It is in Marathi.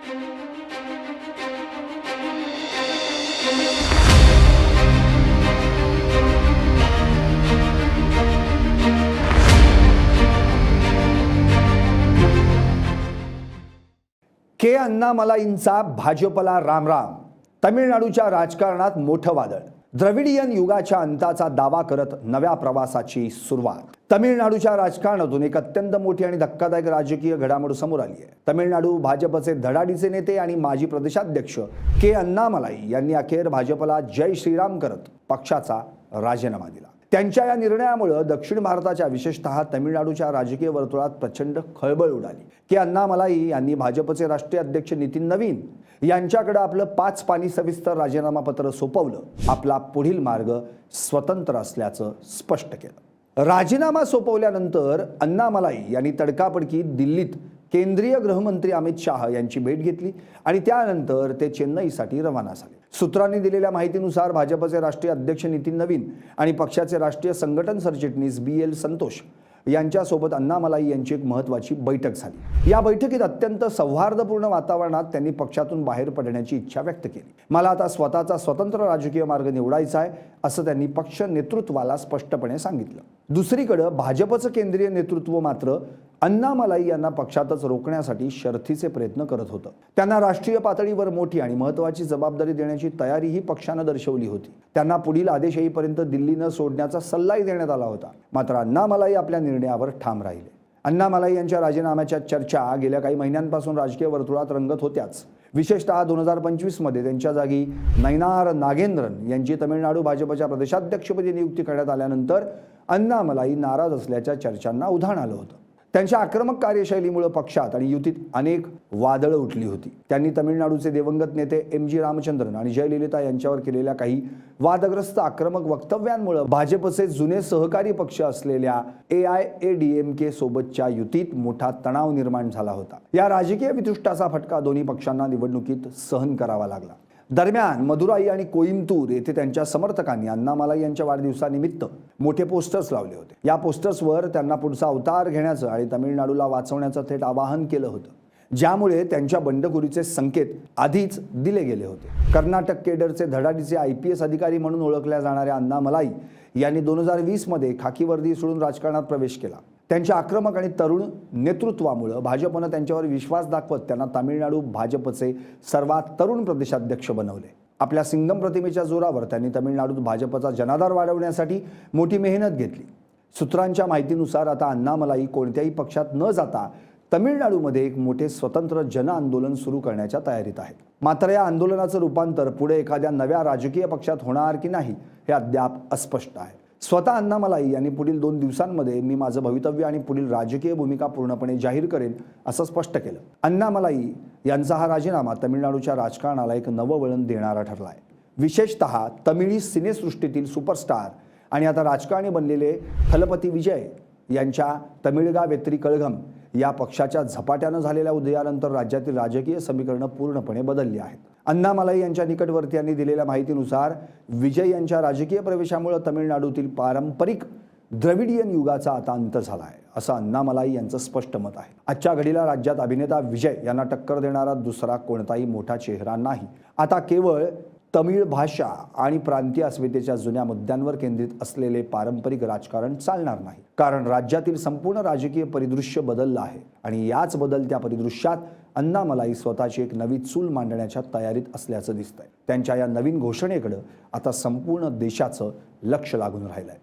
के अण्णामलाईंचा भाजपला रामराम. तमिळनाडूच्या राजकारणात मोठं वादळ. द्रविडियन युगाच्या अंताचा दावा करत नव्या प्रवासाची सुरुवात. तमिळनाडूच्या राजकारणातून एक अत्यंत मोठी आणि धक्कादायक राजकीय घडामोड समोर आली आहे. तमिळनाडू भाजपचे धडाडीचे नेते आणि माजी प्रदेशाध्यक्ष के अण्णामलाई यांनी अखेर भाजपला जय श्रीराम करत पक्षाचा राजीनामा दिला. त्यांच्या या निर्णयामुळे दक्षिण भारताच्या विशेषतः तमिळनाडूच्या राजकीय वर्तुळात प्रचंड खळबळ उडाली. के अण्णामलाई यांनी भाजपचे राष्ट्रीय अध्यक्ष नितीन नवीन यांच्याकडे आपलं 5 पानी सविस्तर राजीनामा पत्र सोपवलं. आपला पुढील मार्ग स्वतंत्र असल्याचं स्पष्ट केलं. राजीनामा सोपवल्यानंतर अण्णामलाई यांनी तडकाफडकी दिल्लीत केंद्रीय गृहमंत्री अमित शाह यांची भेट घेतली आणि त्यानंतर ते चेन्नईसाठी रवाना झाले. सूत्रांनी दिलेल्या माहितीनुसार भाजपचे राष्ट्रीय अध्यक्ष नितीन नवीन आणि पक्षाचे राष्ट्रीय संघटन सरचिटणीस BL संतोष यांच्यासोबत अण्णामलाई यांची एक महत्त्वाची बैठक झाली. या बैठकीत अत्यंत सौहार्दपूर्ण वातावरणात त्यांनी पक्षातून बाहेर पडण्याची इच्छा व्यक्त केली. मला आता स्वतःचा स्वतंत्र राजकीय मार्ग निवडायचा आहे असं त्यांनी पक्ष नेतृत्वाला स्पष्टपणे सांगितलं. दुसरीकडे भाजपचं केंद्रीय नेतृत्व मात्र अण्णामलाई यांना पक्षातच रोखण्यासाठी शर्थीचे प्रयत्न करत होतं. त्यांना राष्ट्रीय पातळीवर मोठी आणि महत्त्वाची जबाबदारी देण्याची तयारीही पक्षानं दर्शवली होती. त्यांना पुढील आदेश येईपर्यंत दिल्ली न सोडण्याचा सल्लाही देण्यात आला होता. मात्र अण्णामलाई आपल्या निर्णयावर ठाम राहिले. अण्णामलाई यांच्या राजीनाम्याच्या चर्चा गेल्या काही महिन्यांपासून राजकीय वर्तुळात रंगत होत्याच. विशेषतः 2025 मध्ये त्यांच्या जागी नयनार नागेंद्रन यांची तमिळनाडू भाजपच्या प्रदेशाध्यक्षपदी नियुक्ती करण्यात आल्यानंतर अण्णामलाई नाराज असल्याच्या चर्चांना उधाण आलं होतं. त्यांच्या आक्रमक कार्यशैलीमुळे पक्षात आणि युतीत अनेक वादळं उठली होती. त्यांनी तमिळनाडूचे दिवंगत नेते MG रामचंद्रन आणि जयललिता यांच्यावर केलेल्या काही वादग्रस्त आक्रमक वक्तव्यांमुळे भाजपचे जुने सहकारी पक्ष असलेल्या AIADMK सोबतच्या युतीत मोठा तणाव निर्माण झाला होता. या राजकीय वितुष्टाचा फटका दोन्ही पक्षांना निवडणुकीत सहन करावा लागला. दरम्यान मदुराई आणि कोईम्बतूर येथे त्यांच्या समर्थकांनी अण्णामलाई यांच्या वाढदिवसानिमित्त मोठे पोस्टर्स लावले होते. या पोस्टर्सवर त्यांना पुढचा अवतार घेण्याचं आणि तमिळनाडूला वाचवण्याचं थेट आवाहन केलं होतं, ज्यामुळे त्यांच्या बंडखोरीचे संकेत आधीच दिले गेले होते. कर्नाटक केडरचे धडाडीचे IPS अधिकारी म्हणून ओळखल्या जाणाऱ्या अण्णामलाई यांनी 2020 मध्ये खाकी वर्दी सोडून राजकारणात प्रवेश केला. त्यांच्या आक्रमक आणि तरुण नेतृत्वामुळे भाजपनं त्यांच्यावर विश्वास दाखवत त्यांना तामिळनाडू भाजपचे सर्वात तरुण प्रदेशाध्यक्ष बनवले. आपल्या सिंगम प्रतिमेच्या जोरावर त्यांनी तामिळनाडूत भाजपचा जनाधार वाढवण्यासाठी मोठी मेहनत घेतली. सूत्रांच्या माहितीनुसार आता अण्णामलाई कोणत्याही पक्षात न जाता तमिळनाडूमध्ये एक मोठे स्वतंत्र जन आंदोलन सुरू करण्याच्या तयारीत आहेत. मात्र या आंदोलनाचं रूपांतर पुढे एखाद्या नव्या राजकीय पक्षात होणार की नाही हे अद्याप अस्पष्ट आहे. स्वतः अण्णामलाई यांनी पुढील 2 दिवसांमध्ये मी माझं भवितव्य आणि पुढील राजकीय भूमिका पूर्णपणे जाहीर करेन असं स्पष्ट केलं. अण्णामलाई यांचा हा राजीनामा तमिळनाडूच्या राजकारणाला एक नवं वळण देणारा ठरला आहे. विशेषतः तमिळी सिनेसृष्टीतील सुपरस्टार आणि आता राजकारणी बनलेले थलपती विजय यांच्या तमिळगा वेत्री कळघम या पक्षाच्या झपाट्यानं झालेल्या उदयानंतर राज्यातील राजकीय समीकरणं पूर्णपणे बदलली आहेत. अण्णामलाई यांच्या निकटवर्तीयांनी दिलेल्या माहितीनुसार विजय यांच्या राजकीय प्रवेशामुळे तमिळनाडूतील पारंपरिक द्रविडियन युगाचा आता अंत झाला आहे असं अण्णामलाई यांचं स्पष्ट मत आहे. आजच्या घडीला राज्यात अभिनेता विजय यांना टक्कर देणारा दुसरा कोणताही मोठा चेहरा नाही. आता केवळ तमिळ भाषा आणि प्रांतीय अस्मितेच्या जुन्या मुद्द्यांवर केंद्रित असलेले पारंपरिक राजकारण चालणार नाही. कारण राज्यातील संपूर्ण राजकीय परिदृश्य बदललं आहे आणि याच बदलत्या परिदृश्यात अण्णामलाई स्वतःची एक नवी चूल मांडण्याच्या तयारीत असल्याचं दिसतंय. त्यांच्या या नवीन घोषणेकडे आता संपूर्ण देशाचं लक्ष लागून राहिलंय.